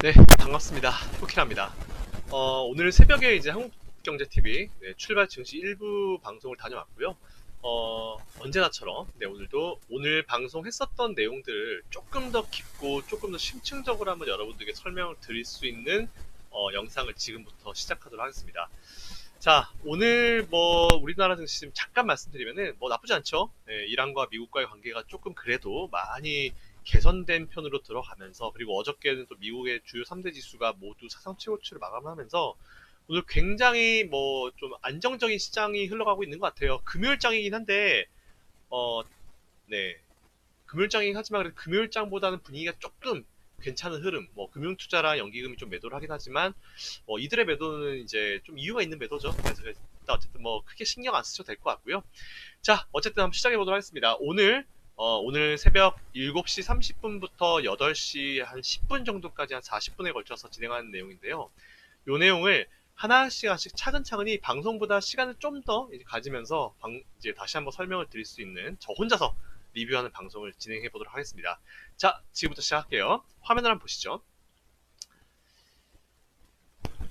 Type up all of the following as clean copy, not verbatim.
네, 반갑습니다. 토키랍니다. 오늘 새벽에 이제 한국경제TV 출발 증시 일부 방송을 다녀왔고요. 언제나처럼 오늘도 오늘 방송했었던 내용들을 조금 더 깊고 조금 더 심층적으로 한번 여러분들께 설명을 드릴 수 있는 영상을 지금부터 시작하도록 하겠습니다. 자, 오늘 우리나라 증시 좀 잠깐 말씀드리면은 나쁘지 않죠. 이란과 미국과의 관계가 조금 그래도 많이 개선된 편으로 들어가면서, 그리고 어저께는 또 미국의 주요 3대 지수가 모두 사상 최고치를 마감하면서 오늘 굉장히 좀 안정적인 시장이 흘러가고 있는 것 같아요. 금요일장이긴 한데 네, 금요일장이긴 하지만 그래도 금요일장보다는 분위기가 조금 괜찮은 흐름, 금융투자랑 연기금이 좀 매도를 하긴 하지만 이들의 매도는 이제 좀 이유가 있는 매도죠. 그래서 일단 어쨌든 크게 신경 안 쓰셔도 될 것 같고요. 자, 어쨌든 한번 시작해 보도록 하겠습니다. 오늘 새벽 7시 30분부터 8시 한 10분 정도까지 한 40분에 걸쳐서 진행하는 내용인데요. 이 내용을 하나씩 차근차근히 방송보다 시간을 좀 더 가지면서 이제 다시 한번 설명을 드릴 수 있는, 저 혼자서 리뷰하는 방송을 진행해 보도록 하겠습니다. 자, 지금부터 시작할게요. 화면을 한번 보시죠.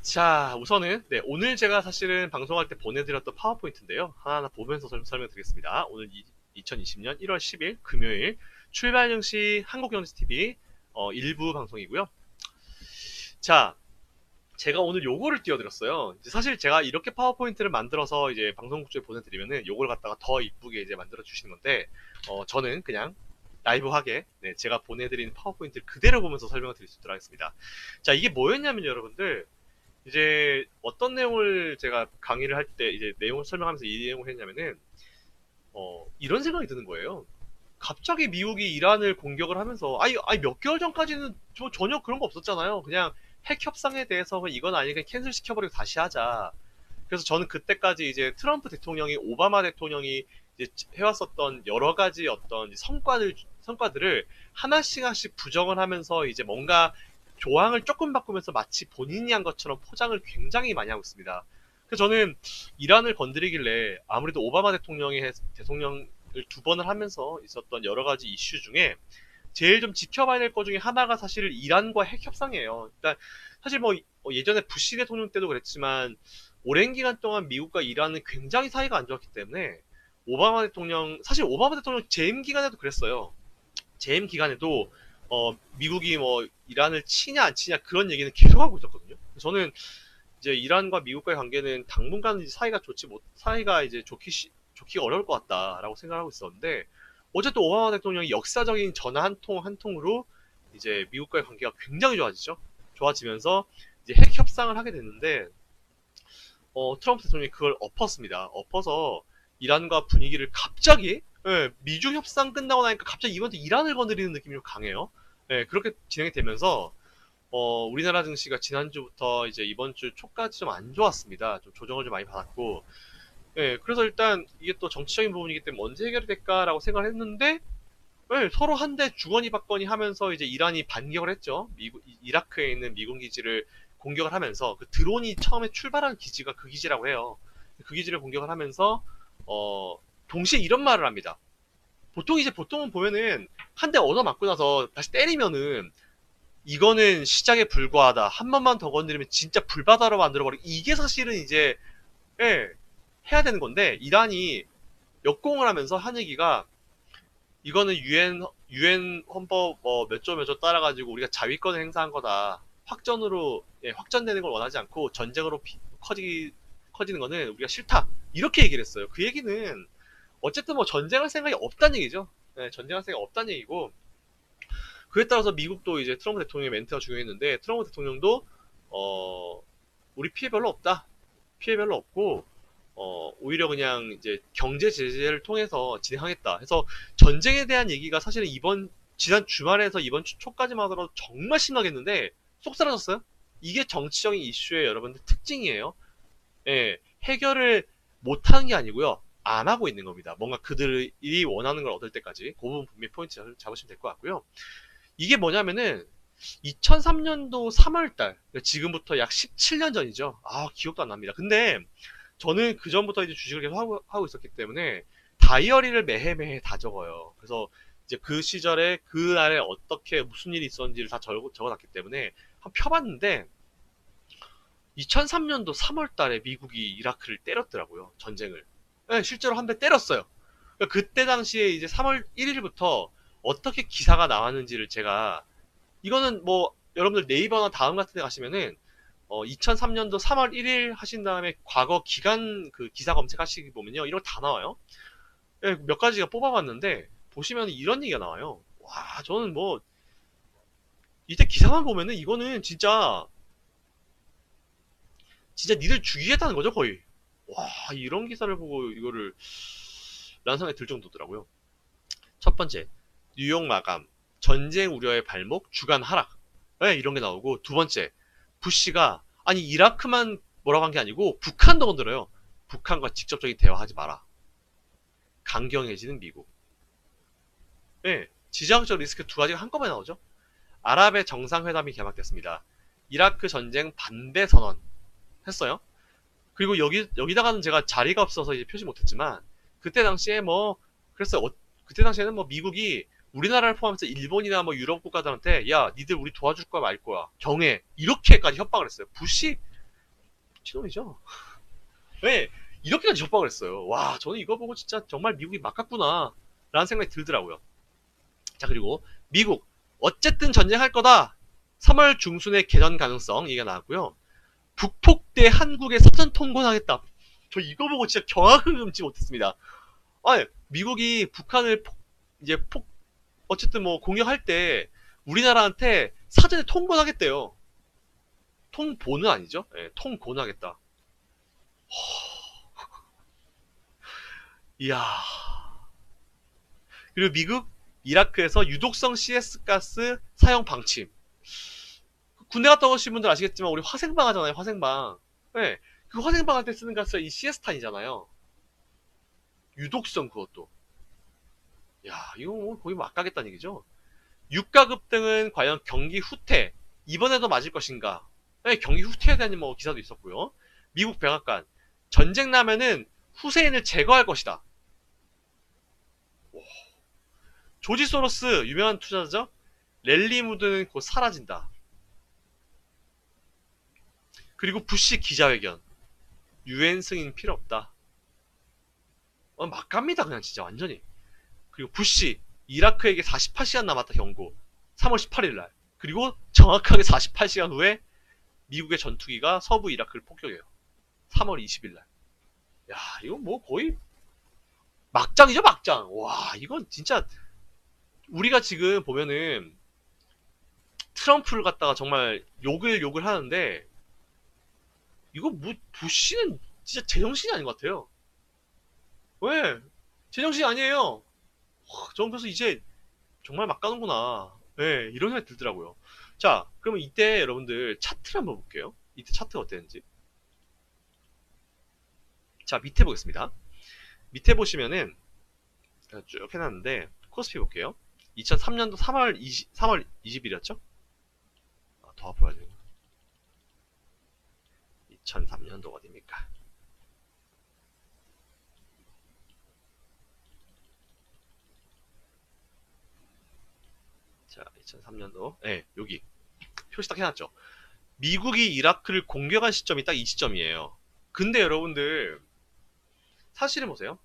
자, 우선은 오늘 제가 사실은 방송할 때 보내드렸던 파워포인트인데요. 하나하나 보면서 설명드리겠습니다. 오늘 2020년 1월 10일 금요일 출발 증시 한국경제TV 일부 방송이고요. 자, 제가 오늘 요거를 띄워드렸어요. 사실 제가 이렇게 파워포인트를 만들어서 이제 방송국주에 보내드리면은 요걸 갖다가 더 이쁘게 이제 만들어 주시는 건데, 저는 그냥 라이브하게 제가 보내드린 파워포인트를 그대로 보면서 설명을 드릴 수 있도록 하겠습니다. 자, 이게 뭐였냐면 여러분들, 이제 어떤 내용을 제가 강의를 할 때 이제 내용을 설명하면서 이 내용을 했냐면은 이런 생각이 드는 거예요. 갑자기 미국이 이란을 공격을 하면서 아니 몇 개월 전까지는 전혀 그런 거 없었잖아요. 그냥 핵 협상에 대해서 이건 아니니까 캔슬 시켜버리고 다시 하자. 그래서 저는 그때까지 이제 트럼프 대통령이 오바마 대통령이 이제 해왔었던 여러 가지 어떤 성과들을 하나씩 부정을 하면서 이제 뭔가 조항을 조금 바꾸면서 마치 본인이 한 것처럼 포장을 굉장히 많이 하고 있습니다. 그래서 저는 이란을 건드리길래 아무래도 오바마 대통령을 두 번을 하면서 있었던 여러 가지 이슈 중에 제일 좀 지켜봐야 될 것 중에 하나가 사실 이란과 핵 협상이에요. 그러니까 사실 예전에 부시 대통령 때도 그랬지만 오랜 기간 동안 미국과 이란은 굉장히 사이가 안 좋았기 때문에 사실 오바마 대통령 재임 기간에도 그랬어요. 재임 기간에도 미국이 이란을 치냐 안 치냐 그런 얘기는 계속 하고 있었거든요. 저는 이제 이란과 미국과의 관계는 당분간 사이가 이제 좋기가 어려울 것 같다라고 생각하고 있었는데, 어쨌든 오바마 대통령이 역사적인 전화 한 통 한 통으로 이제 미국과의 관계가 굉장히 좋아지면서 이제 핵 협상을 하게 됐는데, 트럼프 대통령이 그걸 엎어서 이란과 분위기를 갑자기, 미중 협상 끝나고 나니까 갑자기 이번에 이란을 건드리는 느낌이 좀 강해요. 그렇게 진행이 되면서 우리나라 증시가 지난주부터 이제 이번 주 초까지 좀 안 좋았습니다. 좀 조정을 좀 많이 받았고, 그래서 일단 이게 또 정치적인 부분이기 때문에 언제 해결이 될까라고 생각을 했는데, 서로 한 대 주거니 받거니 하면서 이제 이란이 반격을 했죠. 이라크에 있는 미군 기지를 공격을 하면서, 그 드론이 처음에 출발한 기지가 그 기지라고 해요. 그 기지를 공격을 하면서 동시에 이런 말을 합니다. 보통은 보면은 한 대 얻어맞고 나서 다시 때리면은 이거는 시작에 불과하다. 한 번만 더 건드리면 진짜 불바다로 만들어버리고, 이게 사실은 이제 예, 해야 되는 건데, 이란이 역공을 하면서 한 얘기가, 이거는 유엔 헌법 몇 조 몇 조 따라가지고 우리가 자위권을 행사한 거다. 확전되는 걸 원하지 않고 전쟁으로 커지는 거는 우리가 싫다. 이렇게 얘기를 했어요. 그 얘기는 어쨌든 전쟁할 생각이 없다는 얘기죠. 전쟁할 생각이 없다는 얘기고, 그에 따라서 미국도 이제 트럼프 대통령의 멘트가 중요했는데, 트럼프 대통령도 우리 피해 별로 없다. 피해 별로 없고 오히려 그냥 이제 경제 제재를 통해서 진행하겠다 해서, 전쟁에 대한 얘기가 사실은 지난 주말에서 이번 주 초까지만 하더라도 정말 심하겠는데 쏙 사라졌어요. 이게 정치적인 이슈의 여러분들 특징이에요. 해결을 못하는 게 아니고요, 안 하고 있는 겁니다. 뭔가 그들이 원하는 걸 얻을 때까지. 그 부분 분명히 포인트 잡으시면 될 것 같고요. 이게 뭐냐면은 2003년도 3월달, 지금부터 약 17년 전이죠. 기억도 안 납니다. 근데 저는 그 전부터 이제 주식을 계속 하고 있었기 때문에 다이어리를 매해매해 다 적어요. 그래서 이제 그 시절에 그날에 어떻게 무슨 일이 있었는지를 다 적어놨기 때문에 한번 펴봤는데 2003년도 3월 달에 미국이 이라크를 때렸더라고요. 전쟁을. 네, 실제로 한 대 때렸어요. 그러니까 그때 당시에 이제 3월 1일부터 어떻게 기사가 나왔는지를 제가, 이거는 뭐 여러분들 네이버나 다음 같은 데 가시면은 2003년도 3월 1일 하신 다음에 과거 기간 그 기사 검색하시기 보면요, 이런 거 다 나와요. 예, 몇 가지가 뽑아봤는데 보시면 이런 얘기가 나와요. 와, 저는 뭐 이때 기사만 보면은 이거는 진짜 니들 죽이겠다는 거죠, 거의. 와, 이런 기사를 보고 이거를 라는 생각이 들 정도더라고요. 첫 번째, 뉴욕 마감, 전쟁 우려의 발목, 주간 하락. 네, 이런 게 나오고, 두 번째, 부시가, 아니, 이라크만 뭐라고 한 게 아니고, 북한도 건드려요. 북한과 직접적인 대화하지 마라. 강경해지는 미국. 네, 지정학적 리스크 두 가지가 한꺼번에 나오죠. 아랍의 정상회담이 개막됐습니다. 이라크 전쟁 반대 선언 했어요. 그리고 여기다가는 제가 자리가 없어서 이제 표시 못했지만, 그때 당시에 뭐, 그랬어요. 그때 당시에는 뭐 미국이 우리나라를 포함해서 일본이나 뭐 유럽 국가들한테 야, 니들 우리 도와줄 거야 말 거야. 경해. 이렇게까지 협박을 했어요. 부시 미친놈이죠. 네, 이렇게까지 협박을 했어요. 와, 저는 이거 보고 진짜 정말 미국이 막았구나 라는 생각이 들더라고요. 자, 그리고 미국 어쨌든 전쟁할 거다. 3월 중순에 개전 가능성 얘기가 나왔고요. 북폭대 한국에 사전 통보하겠다. 저 이거 보고 진짜 경악을 금치 못했습니다. 아니, 미국이 북한을 이제 어쨌든 뭐 공격할 때 우리나라한테 사전에 통보를 하겠대요. 통보는 아니죠. 예, 통보는 하겠다. 이야. 그리고 미국, 이라크에서 유독성 CS 가스 사용 방침. 군대 갔다 오신 분들 아시겠지만 우리 화생방 하잖아요. 화생방. 네, 그 화생방 할 때 쓰는 가스가 이 CS탄이잖아요. 유독성 그것도. 야, 이거 뭐 거의 막 가겠다는 얘기죠. 유가 급등은 과연 경기 후퇴 이번에도 맞을 것인가? 네, 경기 후퇴에 대한 뭐 기사도 있었고요. 미국 백악관 전쟁 나면은 후세인을 제거할 것이다. 조지 소로스 유명한 투자자죠. 랠리 무드는 곧 사라진다. 그리고 부시 기자회견 유엔 승인 필요 없다. 막 갑니다 그냥 진짜 완전히. 그리고 부시 이라크에게 48시간 남았다 경고. 3월 18일 날. 그리고 정확하게 48시간 후에 미국의 전투기가 서부 이라크를 폭격해요. 3월 20일 날. 야, 이거 뭐 거의 막장이죠, 막장. 와, 이건 진짜 우리가 지금 보면은 트럼프를 갖다가 정말 욕을 하는데 이거 뭐 부시는 진짜 제정신이 아닌 것 같아요. 왜? 제정신이 아니에요. 저는 그래서 이제 정말 막 가는구나. 네, 이런 생각이 들더라고요. 자, 그러면 이때 여러분들 차트를 한번 볼게요. 이때 차트가 어땠는지. 자, 밑에 보겠습니다. 밑에 보시면은 쭉 해놨는데 코스피 볼게요. 2003년도 3월 20일이었죠? 더 앞으로 가야 되나? 2003년도 어디입니까? 자, 2003년도. 네, 여기. 표시 딱 해놨죠. 미국이 이라크를 공격한 시점이 딱 이 시점이에요. 근데 여러분들, 사실은 보세요.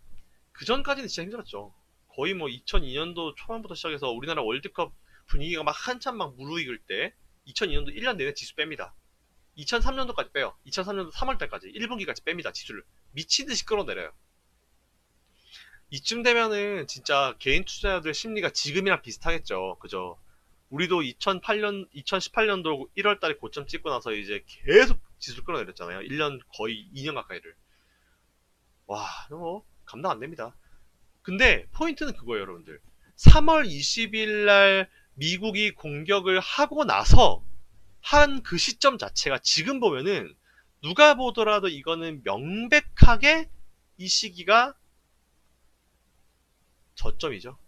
그 전까지는 진짜 힘들었죠. 거의 뭐 2002년도 초반부터 시작해서 우리나라 월드컵 분위기가 막 한참 막 무르익을 때 2002년도 1년 내내 지수 뺍니다. 2003년도까지 빼요. 2003년도 3월달까지 1분기까지 뺍니다. 지수를 미친 듯이 끌어내려요. 이쯤 되면은 진짜 개인 투자자들 심리가 지금이랑 비슷하겠죠. 그죠? 우리도 2008년, 2018년도 1월달에 고점 찍고 나서 이제 계속 지수를 끌어내렸잖아요. 1년 거의 2년 가까이를. 와, 뭐 감당 안 됩니다. 근데 포인트는 그거예요, 여러분들. 3월 20일 날 미국이 공격을 하고 나서 한 그 시점 자체가 지금 보면은 누가 보더라도 이거는 명백하게 이 시기가 저점이죠.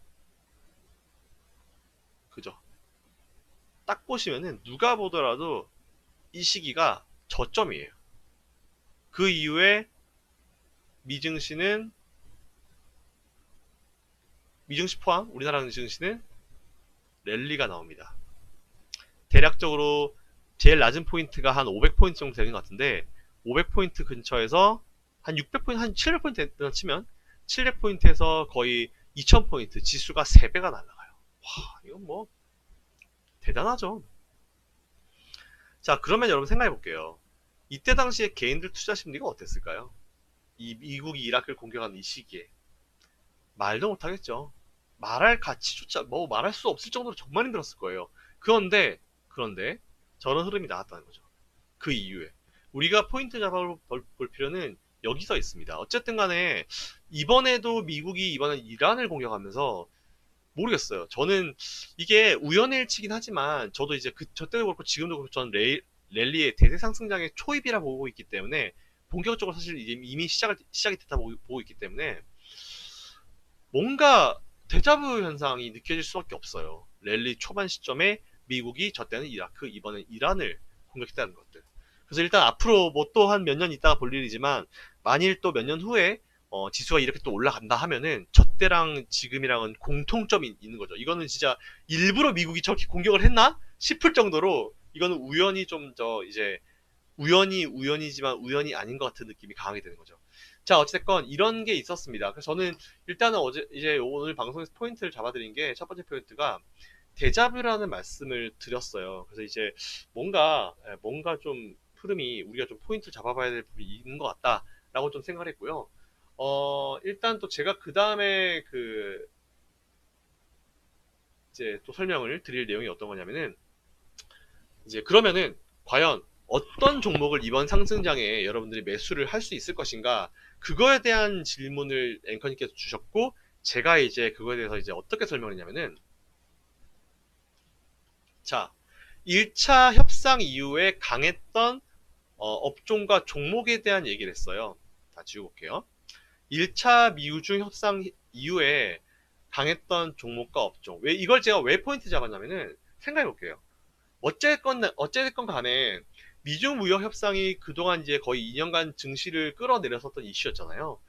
그죠? 딱 보시면은 누가 보더라도 이 시기가 저점이에요. 그 이후에 미증시는 미증시 포함 우리나라 미증시는 랠리가 나옵니다. 대략적으로 제일 낮은 포인트가 한 500포인트 정도 되는 것 같은데 500포인트 근처에서 한 600포인트, 한 700포인트 치면 700포인트에서 거의 2000포인트 지수가 3배가 날라가요. 와, 이건 뭐 대단하죠. 자, 그러면 여러분 생각해 볼게요. 이때 당시에 개인들 투자 심리가 어땠을까요? 이 미국이 이라크를 공격하는 이 시기에 말도 못하겠죠. 말할 가치조차 뭐 말할 수 없을 정도로 정말 힘들었을 거예요. 그런데 저런 흐름이 나왔다는 거죠. 그 이후에 우리가 포인트 잡아볼 필요는 여기서 있습니다. 어쨌든 간에 이번에도 미국이 이번에 이란을 공격하면서 모르겠어요. 저는 이게 우연의 일치긴 하지만 저도 이제 저 때도 그렇고 지금도 그렇고 저는 랠리의 대세 상승장의 초입이라 보고 있기 때문에 본격적으로 사실 이미 시작이 됐다 보고 있기 때문에 뭔가 데자부 현상이 느껴질 수밖에 없어요. 랠리 초반 시점에 미국이 저 때는 이라크, 이번엔 이란을 공격했다는 것들. 그래서 일단 앞으로 뭐 또 한 몇 년 있다가 볼 일이지만 만일 또 몇 년 후에 지수가 이렇게 또 올라간다 하면은 저 때랑 지금이랑은 공통점이 있는 거죠. 이거는 진짜 일부러 미국이 저렇게 공격을 했나 싶을 정도로 이거는 우연히 좀 이제 우연이지만 우연이 아닌 것 같은 느낌이 강하게 되는 거죠. 자, 어찌됐건 이런 게 있었습니다. 그래서 저는 일단은 이제 오늘 방송에서 포인트를 잡아드린 게 첫 번째 포인트가 데자뷰라는 말씀을 드렸어요. 그래서 이제 뭔가 좀 흐름이 우리가 좀 포인트를 잡아봐야 될 부분이 있는 것 같다라고 좀 생각을 했고요. 일단 또 제가 그 다음에 이제 또 설명을 드릴 내용이 어떤 거냐면은 이제 그러면은 과연 어떤 종목을 이번 상승장에 여러분들이 매수를 할 수 있을 것인가 그거에 대한 질문을 앵커님께서 주셨고 제가 이제 그거에 대해서 이제 어떻게 설명을 했냐면은 자 1차 협상 이후에 강했던 업종과 종목에 대한 얘기를 했어요. 다 지워볼게요. 1차 미우중 협상 이후에 강했던 종목과 업종. 이걸 제가 왜 포인트 잡았냐면은 생각해 볼게요. 어쨌건 간에 미중 무역 협상이 그동안 이제 거의 2년간 증시를 끌어내렸었던 이슈였잖아요.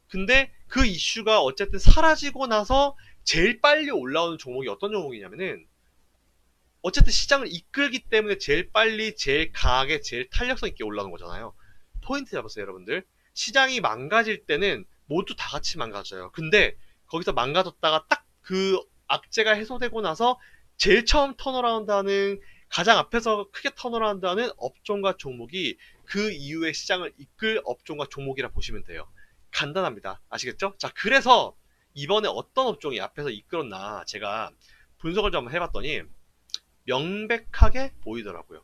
근데 그 이슈가 어쨌든 사라지고 나서 제일 빨리 올라오는 종목이 어떤 종목이냐면은 어쨌든 시장을 이끌기 때문에 제일 빨리, 제일 강하게, 제일 탄력성 있게 올라오는 거잖아요. 포인트 잡았어요, 여러분들. 시장이 망가질 때는 모두 다 같이 망가져요. 근데 거기서 망가졌다가 딱 그 악재가 해소되고 나서 제일 처음 턴어라운드 하는 가장 앞에서 크게 턴어라운드 하는 업종과 종목이 그 이후에 시장을 이끌 업종과 종목이라 보시면 돼요. 간단합니다. 아시겠죠? 자, 그래서 이번에 어떤 업종이 앞에서 이끌었나 제가 분석을 좀 해봤더니 명백하게 보이더라고요.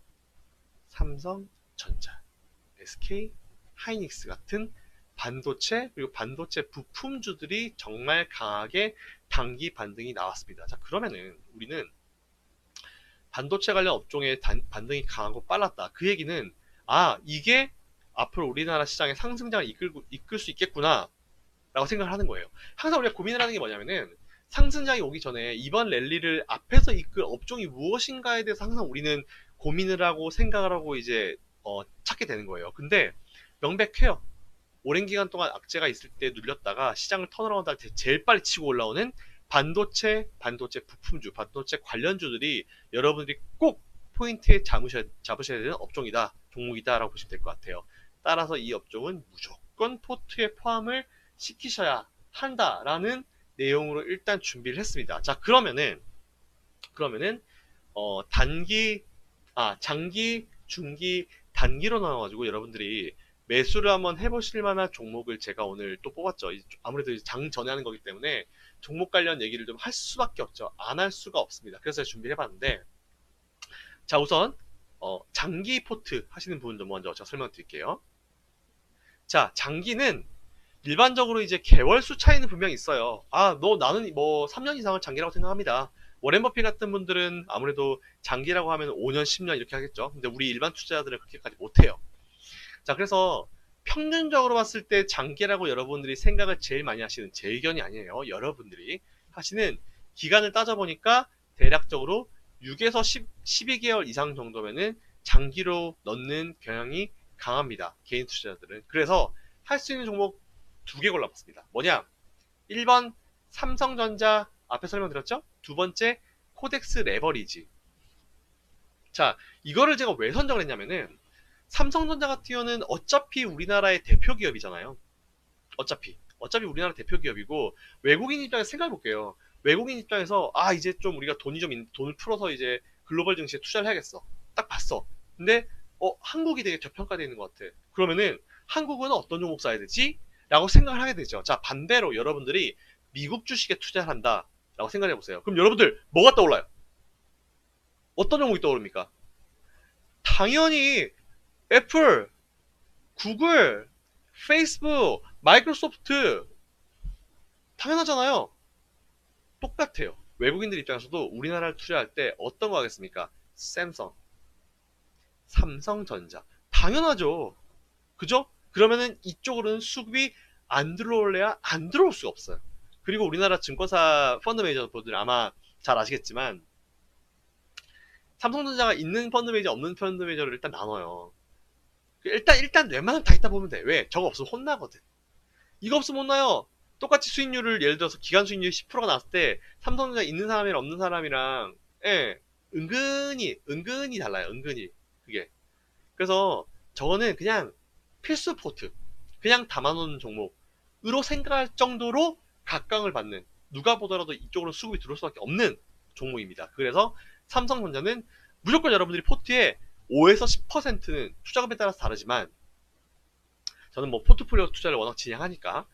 삼성전자, SK, 하이닉스 같은 반도체 그리고 반도체 부품주들이 정말 강하게 단기 반등이 나왔습니다. 자, 그러면은 우리는 반도체 관련 업종의 반등이 강하고 빨랐다. 그 얘기는 이게 앞으로 우리나라 시장의 상승장을 이끌 수 있겠구나 라고 생각을 하는 거예요. 항상 우리가 고민을 하는 게 뭐냐면은 상승장이 오기 전에 이번 랠리를 앞에서 이끌 업종이 무엇인가에 대해서 항상 우리는 고민을 하고 생각을 하고 이제 찾게 되는 거예요. 근데 명백해요. 오랜 기간 동안 악재가 있을 때 눌렸다가 시장을 턴어라운드 할 때 제일 빨리 치고 올라오는 반도체 부품주, 반도체 관련주들이 여러분들이 꼭 포인트에 잡으셔야 되는 업종이다, 종목이다라고 보시면 될 것 같아요. 따라서 이 업종은 무조건 포트에 포함을 시키셔야 한다라는 내용으로 일단 준비를 했습니다. 자, 그러면은 장기, 중기, 단기로 나와가지고 여러분들이 매수를 한번 해보실 만한 종목을 제가 오늘 또 뽑았죠. 아무래도 장 전에 하는 거기 때문에 종목 관련 얘기를 좀 할 수밖에 없죠. 안 할 수가 없습니다. 그래서 준비를 해봤는데, 자, 우선 장기 포트 하시는 분들 먼저 제가 설명드릴게요. 자, 장기는 일반적으로 이제 개월수 차이는 분명히 있어요. 나는 뭐 3년 이상을 장기라고 생각합니다. 워렌 버핏 같은 분들은 아무래도 장기라고 하면 5년, 10년 이렇게 하겠죠. 근데 우리 일반 투자자들은 그렇게까지 못해요. 자, 그래서 평균적으로 봤을 때 장기라고 여러분들이 생각을 제일 많이 하시는 제 의견이 아니에요. 여러분들이 하시는 기간을 따져보니까 대략적으로 6에서 12개월 이상 정도면은 장기로 넣는 경향이 강합니다. 개인 투자자들은. 그래서 할 수 있는 종목 두 개 골라봤습니다. 뭐냐? 1번 삼성전자 앞에 설명드렸죠? 두 번째 코덱스 레버리지. 자, 이거를 제가 왜 선정을 했냐면은 삼성전자 같은 경우는 어차피 우리나라의 대표 기업이잖아요. 어차피 우리나라 대표 기업이고 외국인 입장에서 생각해 볼게요. 외국인 입장에서 이제 좀 우리가 돈을 풀어서 이제 글로벌 증시에 투자를 해야겠어. 딱 봤어. 근데 한국이 되게 저평가되어 있는 것 같아. 그러면은 한국은 어떤 종목 사야 되지? 라고 생각을 하게 되죠. 자, 반대로 여러분들이 미국 주식에 투자를 한다 라고 생각해 보세요. 그럼 여러분들 뭐가 떠올라요? 어떤 종목이 떠오릅니까? 당연히 애플, 구글, 페이스북, 마이크로소프트 당연하잖아요. 똑같아요. 외국인들 입장에서도 우리나라를 투자할 때 어떤 거 하겠습니까? 샘성, 삼성전자. 당연하죠. 그죠? 그러면은 이쪽으로는 수급이 안 들어올래야 안 들어올 수가 없어요. 그리고 우리나라 증권사 펀드 매니저분들 아마 잘 아시겠지만 삼성전자가 있는 펀드 매니저 없는 펀드 매니저를 일단 나눠요. 일단 웬만하면 다 있다 보면 돼. 왜? 저거 없으면 혼나거든. 이거 없으면 혼나요. 똑같이 수익률을 예를 들어서 기간 수익률이 10%가 나왔을 때 삼성전자 있는 사람이랑 없는 사람이랑 은근히 달라요. 은근히 그게. 그래서 저거는 그냥 필수 포트, 그냥 담아놓는 종목으로 생각할 정도로 각광을 받는, 누가 보더라도 이쪽으로 수급이 들어올 수밖에 없는 종목입니다. 그래서 삼성전자는 무조건 여러분들이 포트에 5에서 10%는 투자금에 따라서 다르지만 저는 뭐 포트폴리오 투자를 워낙 진행하니까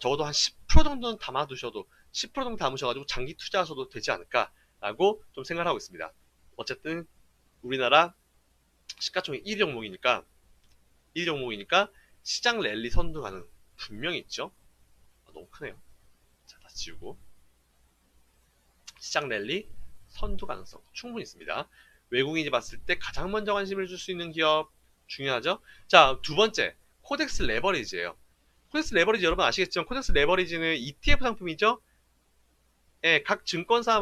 적어도 한 10% 정도는 담아두셔도 10% 정도 담으셔가지고 장기 투자하셔도 되지 않을까라고 좀 생각을 하고 있습니다. 어쨌든 우리나라 시가총액 1위 종목이니까 시장 랠리 선도 가능 분명히 있죠. 너무 크네요. 자, 다시 지우고 시장 랠리 선도 가능성 충분히 있습니다. 외국인이 봤을 때 가장 먼저 관심을 줄 수 있는 기업 중요하죠. 자, 두 번째 코덱스 레버리지예요. 코덱스 레버리지 여러분 아시겠지만 코덱스 레버리지는 ETF 상품이죠. 예, 각 증권사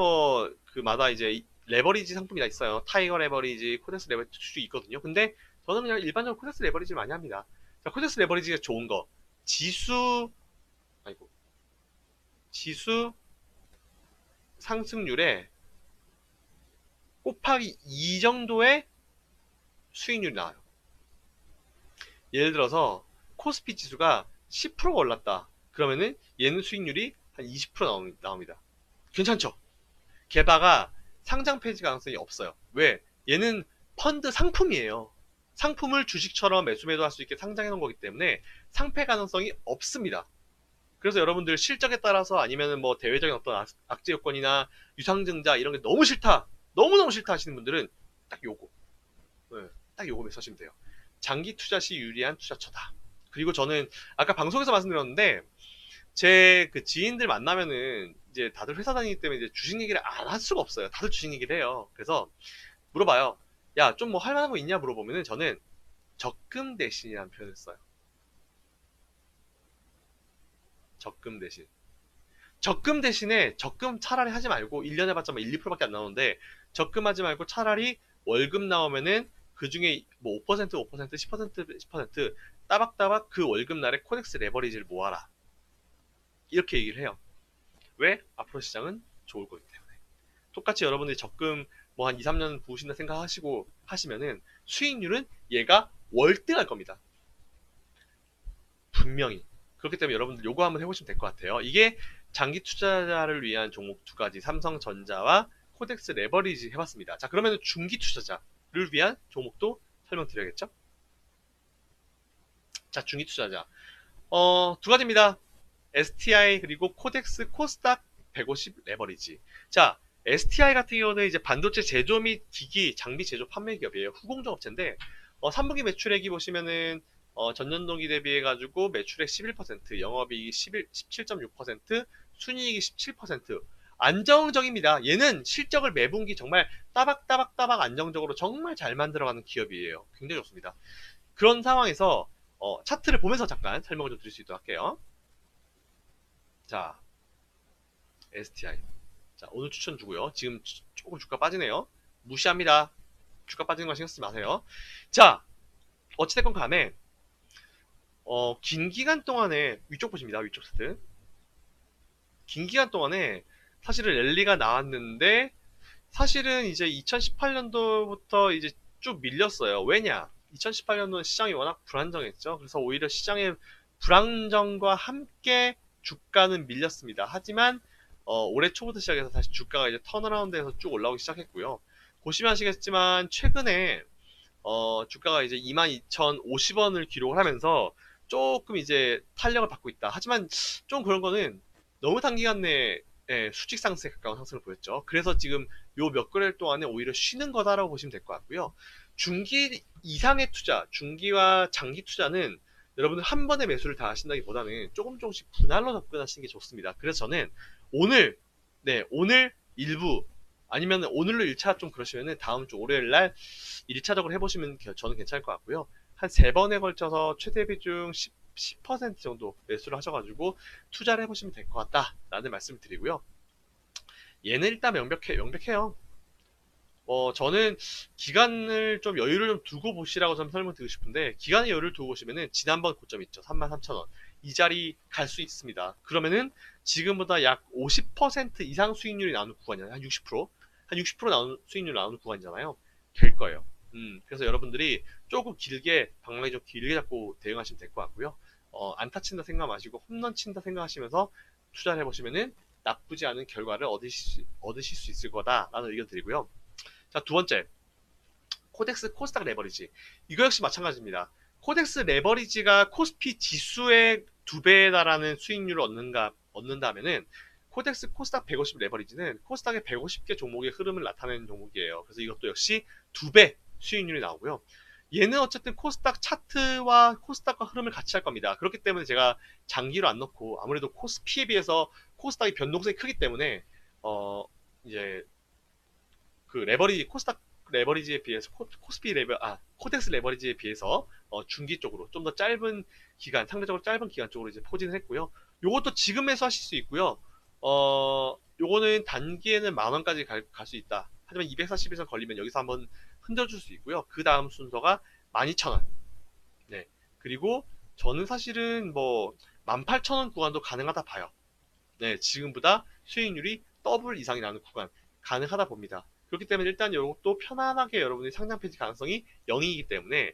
그마다 이제 레버리지 상품이 다 있어요. 타이거 레버리지, 코덱스 레버리지 있거든요. 근데 저는 그냥 일반적으로 코덱스 레버리지를 많이 합니다. 자, 코덱스 레버리지가 좋은 거 지수 지수 상승률에 곱하기 2 정도의 수익률이 나와요. 예를 들어서 코스피 지수가 10%가 올랐다. 그러면은 얘는 수익률이 한 20% 나옵니다. 괜찮죠? 게다가 상장 폐지 가능성이 없어요. 왜? 얘는 펀드 상품이에요. 상품을 주식처럼 매수 매도할 수 있게 상장해 놓은 거기 때문에 상폐 가능성이 없습니다. 그래서 여러분들 실적에 따라서 아니면은 뭐 대외적인 어떤 악재 요건이나 유상증자 이런 게 너무 싫다, 너무너무 싫다 하시는 분들은 딱 요거, 네, 딱 요거 쓰시면 돼요. 장기 투자 시 유리한 투자처다. 그리고 저는 아까 방송에서 말씀드렸는데 제 그 지인들 만나면은 이제 다들 회사 다니기 때문에 이제 주식 얘기를 안 할 수가 없어요. 다들 주식 얘기를 해요. 그래서 물어봐요. 야, 좀 뭐 할 만한 거 있냐 물어보면은 저는 적금 대신이라는 표현을 써요. 적금 대신. 적금 대신에 적금 차라리 하지 말고 1년에 받자 1, 2%밖에 안 나오는데 적금하지 말고 차라리 월급 나오면은 그 중에 뭐 5%, 5%, 10%, 10% 따박따박 그 월급 날에 코덱스 레버리지를 모아라. 이렇게 얘기를 해요. 왜? 앞으로 시장은 좋을 거기 때문에. 똑같이 여러분들이 적금 뭐 한 2, 3년 부으신다 생각하시고 하시면은 수익률은 얘가 월등할 겁니다. 분명히. 그렇기 때문에 여러분들 요거 한번 해보시면 될 것 같아요. 이게 장기 투자자를 위한 종목 두 가지 삼성전자와 코덱스 레버리지 해봤습니다. 자, 그러면 중기 투자자를 위한 종목도 설명드려야겠죠? 자, 중기 투자자 두 가지입니다. STI 그리고 코덱스 코스닥 150 레버리지. 자, STI 같은 경우는 이제 반도체 제조 및 기기 장비 제조 판매 기업이에요. 후공정 업체인데 3분기 매출액이 보시면은 전년동기 대비해 가지고 매출액 11%, 영업이익이 17.6%, 순이익이 17%. 안정적입니다. 얘는 실적을 매분기 정말 따박따박 안정적으로 정말 잘 만들어가는 기업이에요. 굉장히 좋습니다. 그런 상황에서 차트를 보면서 잠깐 설명을 좀 드릴 수 있도록 할게요. 자, STI. 자, 오늘 추천 주고요. 지금 조금 주가 빠지네요. 무시합니다. 주가 빠지는 거 신경 쓰지 마세요. 자, 어찌됐건 간에 긴 기간 동안에 위쪽 보십니다. 위쪽 차트. 긴 기간 동안에 사실은 랠리가 나왔는데 사실은 이제 2018년도부터 이제 쭉 밀렸어요. 왜냐? 2018년도는 시장이 워낙 불안정했죠. 그래서 오히려 시장의 불안정과 함께 주가는 밀렸습니다. 하지만 올해 초부터 시작해서 다시 주가가 이제 턴어라운드해서 쭉 올라오기 시작했고요. 보시면 아시겠지만 최근에 주가가 이제 22,050원을 기록을 하면서 조금 이제 탄력을 받고 있다. 하지만 좀 그런 거는 너무 단기간 내에 수직 상승에 가까운 상승을 보였죠. 그래서 지금 요 몇 개월 동안에 오히려 쉬는 거다라고 보시면 될 것 같고요. 중기 이상의 투자, 중기와 장기 투자는 여러분들 한 번에 매수를 다 하신다기보다는 조금씩 분할로 접근하시는 게 좋습니다. 그래서 저는 오늘, 오늘 일부 아니면 오늘로 1차 좀 그러시면은 다음 주 월요일 날 1차적으로 해보시면 저는 괜찮을 것 같고요. 한 3번에 걸쳐서 최대 비중 10% 정도 매수를 하셔가지고 투자를 해보시면 될 것 같다라는 말씀을 드리고요. 얘는 일단 명백해요. 저는 기간을 좀 여유를 좀 두고 보시라고 좀 설명드리고 싶은데, 기간의 여유를 두고 보시면은 지난번 고점 있죠. 33,000원. 이 자리 갈 수 있습니다. 그러면은 지금보다 약 50% 이상 수익률이 나오는 구간이잖아요. 한 60%? 한 60% 나오는, 수익률 나오는 구간이잖아요. 될 거예요. 그래서 여러분들이 조금 길게, 방망이 좀 길게 잡고 대응하시면 될 것 같고요. 안타 친다 생각 마시고 홈런 친다 생각하시면서 투자를 해보시면은 나쁘지 않은 결과를 얻으실 수 있을 거다라는 의견 드리고요. 자, 두 번째. 코덱스 코스닥 레버리지. 이거 역시 마찬가지입니다. 코덱스 레버리지가 코스피 지수의 2배에 달하는 수익률을 얻는다면은 코덱스 코스닥 150 레버리지는 코스닥의 150개 종목의 흐름을 나타내는 종목이에요. 그래서 이것도 역시 2배 수익률이 나오고요. 얘는 어쨌든 코스닥 차트와 코스닥과 흐름을 같이 할 겁니다. 그렇기 때문에 제가 장기로 안 넣고, 아무래도 코스피에 비해서 코스닥이 변동성이 크기 때문에 이제 그 레버리지, 코스닥 레버리지에 비해서 코덱스 레버리지에 비해서 중기 쪽으로 좀 더 짧은 기간, 상대적으로 짧은 기간 쪽으로 이제 포진을 했고요. 요것도 지금 매수하실 수 있고요. 요거는 단기에는 10,000원까지 갈 수 있다. 하지만 240에서 걸리면 여기서 한번 흔들어줄 수 있고요. 그 다음 순서가 12,000원. 네. 그리고 저는 사실은 뭐 18,000원 구간도 가능하다 봐요. 네, 지금보다 수익률이 더블 이상이 나는 구간 가능하다 봅니다. 그렇기 때문에 일단 이것도 편안하게 여러분이 상장 폐지 가능성이 0이기 때문에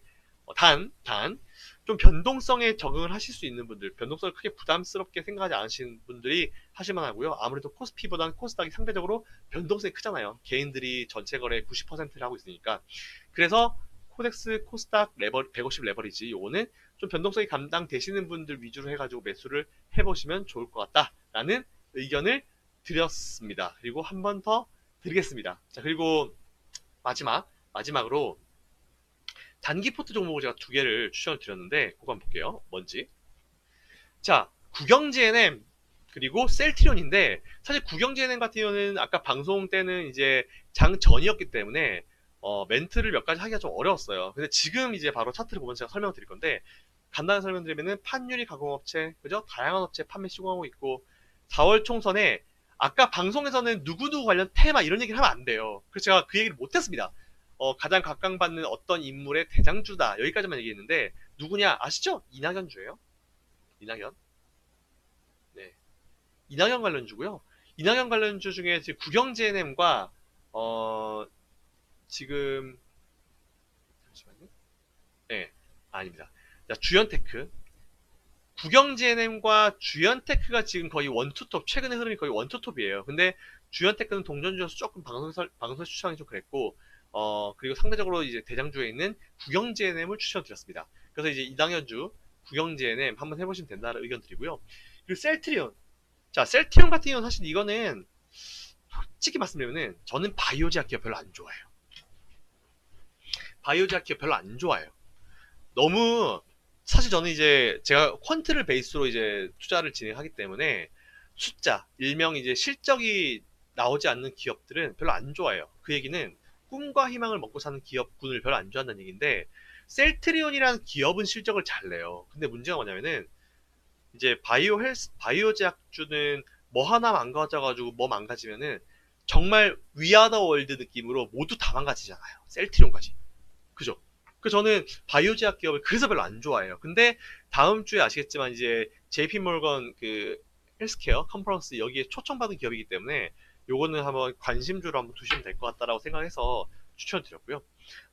좀 변동성에 적응을 하실 수 있는 분들, 변동성을 크게 부담스럽게 생각하지 않으시는 분들이 하실만 하고요. 아무래도 코스피보다는 코스닥이 상대적으로 변동성이 크잖아요. 개인들이 전체 거래 90%를 하고 있으니까. 그래서 코덱스 코스닥 150 레버리지 요거는 좀 변동성이 감당되시는 분들 위주로 해가지고 매수를 해보시면 좋을 것 같다라는 의견을 드렸습니다. 그리고 한 번 더 드리겠습니다. 자, 그리고 마지막으로 단기 포트 종목을 제가 2개를 추천을 드렸는데 그거 한번 볼게요. 뭔지. 자, 구경GNM 그리고 셀트리온인데, 사실 구경GNM 같은 경우는 아까 방송 때는 이제 장 전이었기 때문에 멘트를 몇 가지 하기가 좀 어려웠어요. 근데 지금 이제 바로 차트를 보면서 제가 설명을 드릴 건데, 간단히 설명드리면은 판유리 가공업체, 그죠? 다양한 업체 판매 시공하고 있고, 4월 총선에 아까 방송에서는 누구누구 관련 테마 이런 얘기를 하면 안 돼요. 그래서 제가 그 얘기를 못했습니다. 가장 각광받는 어떤 인물의 대장주다. 여기까지만 얘기했는데, 누구냐? 아시죠? 이낙연주예요. 이낙연. 네. 이낙연 관련주고요. 이낙연 관련주 중에 지금 구경GNM과 지금 잠시만요. 네, 아닙니다. 자, 주연테크. 구경GNM과 주연테크가 지금 거의 원투톱, 최근의 흐름이 거의 원투톱이에요. 근데 주연테크는 동전주여서 조금 방송 추천이 좀 그랬고, 그리고 상대적으로 이제 대장주에 있는 구경GNM을 추천드렸습니다. 그래서 이제 이당연주, 구경GNM 한번 해보시면 된다는 의견 드리고요. 그리고 셀트리온. 자, 셀트리온 같은 경우는 사실 이거는 솔직히 말씀드리면은 저는 바이오제약 기업 별로 안 좋아해요. 바이오제약 기업 별로 안 좋아해요. 너무 사실 저는 이제 제가 퀀트를 베이스로 이제 투자를 진행하기 때문에 숫자, 일명 이제 실적이 나오지 않는 기업들은 별로 안 좋아해요. 그 얘기는 꿈과 희망을 먹고 사는 기업군을 별로 안 좋아한다는 얘기인데, 셀트리온이라는 기업은 실적을 잘 내요. 근데 문제가 뭐냐면은 이제 바이오 제약주는 뭐 하나 망가져가지고 뭐 망가지면은 정말 위아더 월드 느낌으로 모두 다 망가지잖아요. 셀트리온까지. 그죠? 그 저는 바이오 제약 기업을 그래서 별로 안 좋아해요. 근데 다음 주에 아시겠지만 이제 JP 몰건 그 헬스케어 컨퍼런스 여기에 초청받은 기업이기 때문에 요거는 한번 관심주로 한번 두시면 될 것 같다라고 생각해서 추천드렸고요.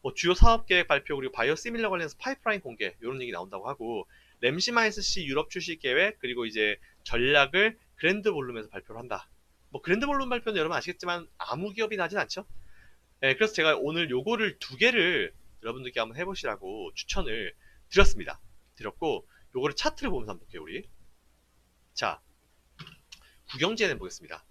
뭐 주요 사업 계획 발표 그리고 바이오시밀러 관련해서 파이프라인 공개 이런 얘기 나온다고 하고 램시마이스시 유럽 출시 계획 그리고 이제 전략을 그랜드 볼룸에서 발표를 한다. 뭐 그랜드 볼룸 발표는 여러분 아시겠지만 아무 기업이 나진 않죠. 네, 그래서 제가 오늘 요거를 두 개를 여러분들께 한번 해보시라고 추천을 드렸습니다. 드렸고 요거를 차트를 보면서 한번 볼게요 우리. 자, 구경지NM 보겠습니다.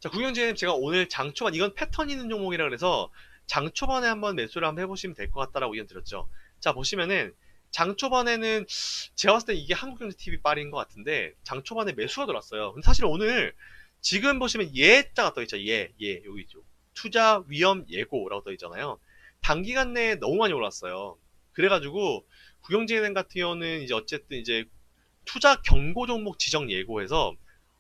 자, 구경지NM 제가 오늘 장초반 이건 패턴 있는 종목이라 그래서 장초반에 한번 매수를 한번 해보시면 될 것 같다라고 의견 드렸죠. 자, 보시면은 장초반에는 제가 봤을 때 이게 한국경제TV 빨인 것 같은데 장초반에 매수가 들어왔어요. 근데 사실 오늘 지금 보시면 예자가 떠있죠. 여기 있죠. 투자 위험 예고라고 떠있잖아요. 단기간 내에 너무 많이 올랐어요. 그래가지고 구경지NM 같은 경우는 이제 어쨌든 이제 투자 경고 종목 지정 예고해서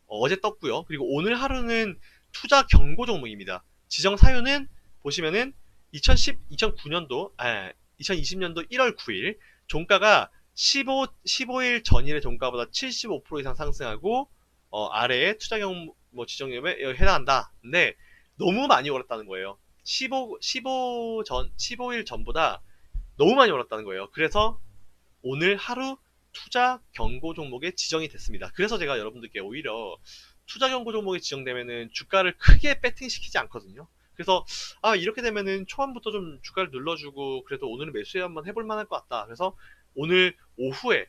어제 떴고요. 그리고 오늘 하루는 투자 경고 종목입니다. 지정 사유는 보시면은 2009년도, 2020년도 1월 9일 종가가 15일 전일의 종가보다 75% 이상 상승하고 아래에 투자 경고 뭐 지정에 해당한다. 근데 너무 많이 올랐다는 거예요. 15일 전보다 너무 많이 올랐다는 거예요. 그래서 오늘 하루 투자 경고 종목에 지정이 됐습니다. 그래서 제가 여러분들께 오히려 투자 경고 종목에 지정되면은 주가를 크게 배팅시키지 않거든요. 그래서 이렇게 되면은 초반부터 좀 주가를 눌러주고 그래도 오늘은 매수에 한번 해볼 만할 것 같다. 그래서 오늘 오후에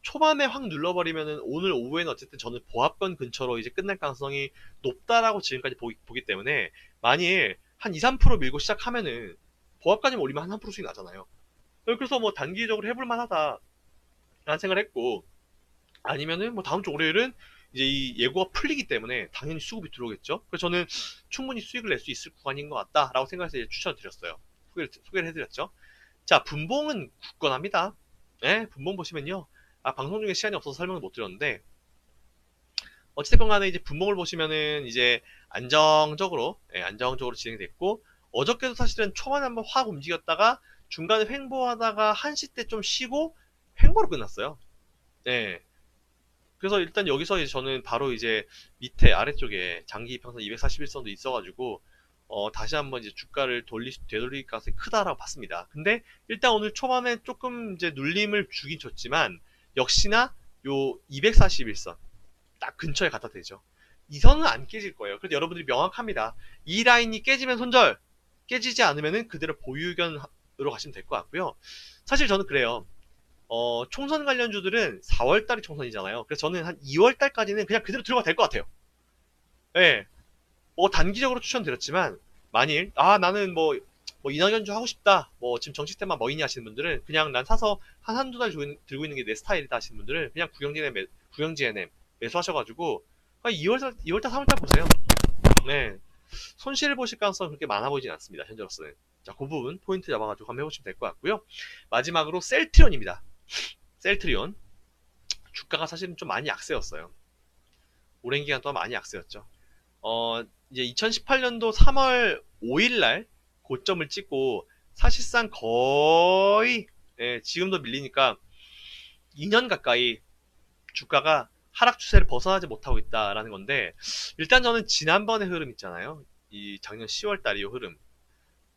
초반에 확 눌러버리면은 오늘 오후에는 어쨌든 저는 보합권 근처로 이제 끝날 가능성이 높다라고 지금까지 보기 때문에 만일 한 2, 3% 밀고 시작하면은 보합까지 올리면 한 3% 수익 나잖아요. 그래서 뭐 단기적으로 해볼 만하다. 라는 생각을 했고 아니면은 뭐 다음 주 월요일은 이제 이 예고가 풀리기 때문에 당연히 수급이 들어오겠죠. 그래서 저는 충분히 수익을 낼 수 있을 구간인 것 같다라고 생각해서 이제 추천을 드렸어요. 소개를 해드렸죠. 자, 분봉은 굳건합니다. 네, 분봉 보시면요. 방송 중에 시간이 없어서 설명을 못 드렸는데 어찌됐건 간에 이제 분봉을 보시면은 이제 안정적으로 진행됐고 어저께도 사실은 초반에 한번 확 움직였다가 중간에 횡보하다가 1시 때 좀 쉬고 횡보로 끝났어요. 네. 그래서 일단 여기서 이제 저는 바로 이제 밑에 아래쪽에 장기 이평선 241선도 있어가지고 다시 한번 이제 주가를 되돌릴 가능성이 크다라고 봤습니다. 근데 일단 오늘 초반에 조금 이제 눌림을 주긴 줬지만 역시나 요 241선 딱 근처에 갖다 대죠. 이 선은 안 깨질 거예요. 그래서 여러분들이 명확합니다. 이 라인이 깨지면 손절, 깨지지 않으면은 그대로 보유 의견으로 가시면 될 것 같고요. 사실 저는 그래요. 총선 관련주들은 4월달이 총선이잖아요. 그래서 저는 한 2월달까지는 그냥 그대로 들어가도 될 것 같아요. 예. 단기적으로 추천드렸지만, 만일, 나는 이낙연주 하고 싶다. 지금 정치 테마 뭐 있냐 하시는 분들은, 그냥 난 사서 한두 달 들고 있는 게 내 스타일이다 하시는 분들은, 그냥 구경지NM 매수하셔가지고, 2월달, 3월달 보세요. 네. 손실을 보실 가능성은 그렇게 많아 보이진 않습니다. 현재로서는. 자, 그 부분 포인트 잡아가지고 한번 해보시면 될 것 같고요. 마지막으로 셀트리온입니다. 셀트리온 주가가 사실은 좀 많이 약세였어요. 오랜 기간 동안 많이 약세였죠. 이제 2018년도 3월 5일날 고점을 찍고 사실상 거의 지금도 밀리니까 2년 가까이 주가가 하락 추세를 벗어나지 못하고 있다라는 건데 일단 저는 지난번의 흐름 있잖아요. 이 작년 10월달 이 흐름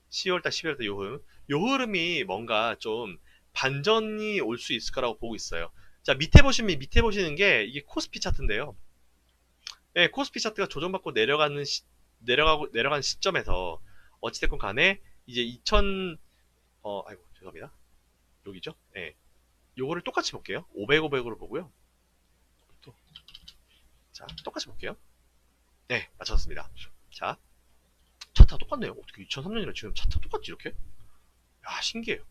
10월달 11월달 요 흐름이 뭔가 좀 반전이 올 수 있을 거라고 보고 있어요. 자, 밑에 보시는 게 이게 코스피 차트인데요. 네, 코스피 차트가 조정받고 내려가는 시점에서 어찌됐건 간에 이제 아이고 죄송합니다. 여기죠? 네. 요거를 똑같이 볼게요. 500, 500으로 보고요. 자, 똑같이 볼게요. 네, 맞췄습니다. 자, 차트가 똑같네요. 어떻게 2003년이라 지금 차트가 똑같지 이렇게? 야, 신기해요.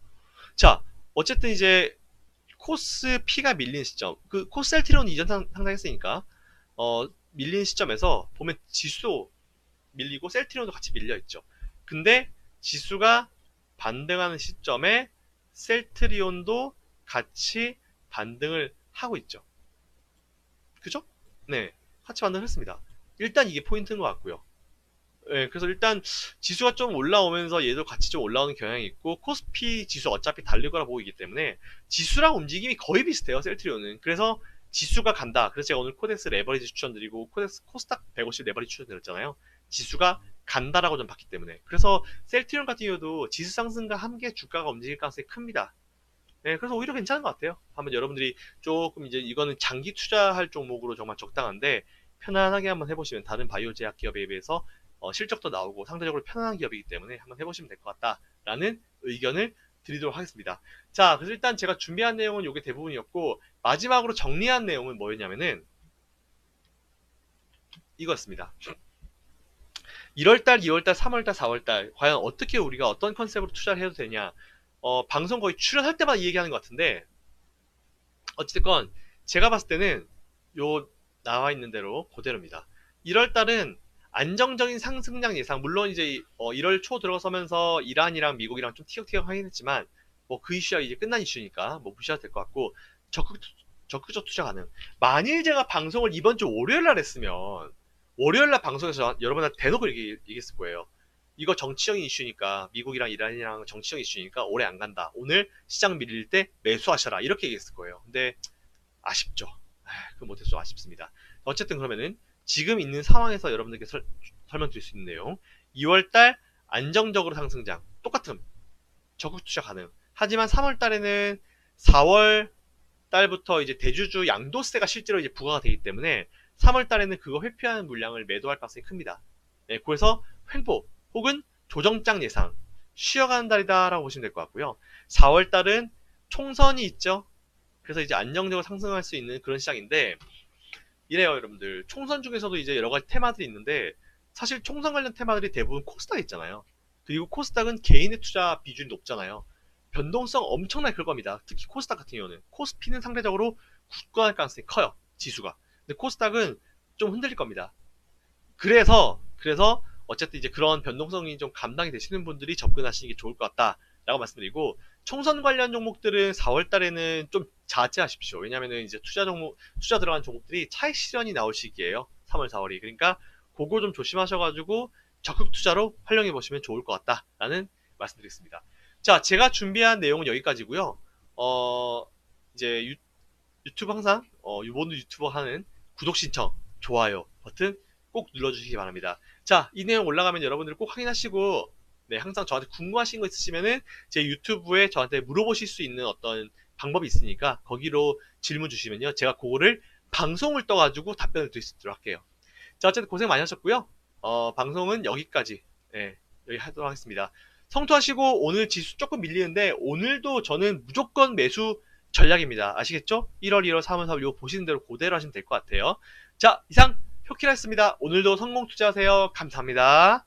자, 어쨌든 이제 코스피가 밀린 시점, 그 코스셀트리온 이전 상장했으니까 밀린 시점에서 보면 지수 밀리고 셀트리온도 같이 밀려 있죠. 근데 지수가 반등하는 시점에 셀트리온도 같이 반등을 하고 있죠. 그죠? 네, 같이 반등을 했습니다. 일단 이게 포인트인 것 같고요. 네, 그래서 일단 지수가 좀 올라오면서 얘도 같이 좀 올라오는 경향이 있고 코스피 지수 어차피 달릴 거라 보이기 때문에 지수랑 움직임이 거의 비슷해요. 셀트리온은. 그래서 지수가 간다. 그래서 제가 오늘 코덱스 레버리지 추천드리고 코스닥 150 레버리지 추천드렸잖아요. 지수가 간다라고 좀 봤기 때문에. 그래서 셀트리온 같은 경우도 지수 상승과 함께 주가가 움직일 가능성이 큽니다. 네, 그래서 오히려 괜찮은 것 같아요. 한번 여러분들이 조금 이제 이거는 장기 투자할 종목으로 정말 적당한데 편안하게 한번 해보시면 다른 바이오 제약 기업에 비해서 실적도 나오고 상대적으로 편안한 기업이기 때문에 한번 해보시면 될 것 같다라는 의견을 드리도록 하겠습니다. 자, 그래서 일단 제가 준비한 내용은 이게 대부분이었고 마지막으로 정리한 내용은 뭐였냐면은 이거였습니다. 1월달, 2월달, 3월달, 4월달 과연 어떻게 우리가 어떤 컨셉으로 투자를 해도 되냐 방송 거의 출연할 때마다 이 얘기하는 것 같은데 어쨌든 제가 봤을 때는 요 나와 있는 대로 그대로입니다. 1월 달은 안정적인 상승량 예상. 물론 이제 1월 초 들어서면서 이란이랑 미국이랑 좀 티격태격 하긴 했지만 뭐 그 이슈가 이제 끝난 이슈니까 뭐 무시해도 될 것 같고 적극적 투자 가능. 만일 제가 방송을 이번 주 월요일 날 했으면 월요일 날 방송에서 여러분한테 대놓고 얘기했을 거예요. 이거 정치적인 이슈니까 미국이랑 이란이랑 정치적인 이슈니까 오래 안 간다. 오늘 시장 밀릴 때 매수하셔라. 이렇게 얘기했을 거예요. 근데 아쉽죠. 그건 못해서 좀 아쉽습니다. 어쨌든 그러면은 지금 있는 상황에서 여러분들께 설명드릴 수 있는 내용 2월달 안정적으로 상승장 똑같음 적극 투자 가능. 하지만 3월달에는 4월 달부터 이제 대주주 양도세가 실제로 이제 부과가 되기 때문에 3월달에는 그거 회피하는 물량을 매도할 가능성이 큽니다. 네, 그래서 횡보 혹은 조정장 예상 쉬어가는 달이다라고 보시면 될 것 같고요. 4월달은 총선이 있죠. 그래서 이제 안정적으로 상승할 수 있는 그런 시장인데 이래요 여러분들. 총선 중에서도 이제 여러 가지 테마들이 있는데 사실 총선 관련 테마들이 대부분 코스닥 있잖아요. 그리고 코스닥은 개인의 투자 비중이 높잖아요. 변동성 엄청나게 클 겁니다. 특히 코스닥 같은 경우는 코스피는 상대적으로 굳건할 가능성이 커요. 지수가. 근데 코스닥은 좀 흔들릴 겁니다. 그래서 어쨌든 이제 그런 변동성이 좀 감당이 되시는 분들이 접근하시는 게 좋을 것 같다라고 말씀드리고 총선 관련 종목들은 4월 달에는 좀 자제하십시오. 왜냐면은 이제 투자 들어간 종목들이 차익 실현이 나올 시기예요. 3월, 4월이. 그러니까 그거 좀 조심하셔가지고 적극 투자로 활용해 보시면 좋을 것 같다라는 말씀드리겠습니다. 자, 제가 준비한 내용은 여기까지고요. 이제 유튜브 항상 모든 유튜버 하는 구독 신청, 좋아요 버튼 꼭 눌러주시기 바랍니다. 자, 이 내용 올라가면 여러분들 꼭 확인하시고 네, 항상 저한테 궁금하신 거 있으시면은 제 유튜브에 저한테 물어보실 수 있는 어떤 방법이 있으니까 거기로 질문 주시면요. 제가 그거를 방송을 떠가지고 답변을 드릴 수 있도록 할게요. 자, 어쨌든 고생 많이 하셨고요. 방송은 여기까지 여기 하도록 하겠습니다. 성투하시고 오늘 지수 조금 밀리는데 오늘도 저는 무조건 매수 전략입니다. 아시겠죠? 1월, 2월, 3월, 4월 이거 보시는 대로 그대로 하시면 될 것 같아요. 자, 이상 효키라였습니다. 오늘도 성공 투자하세요. 감사합니다.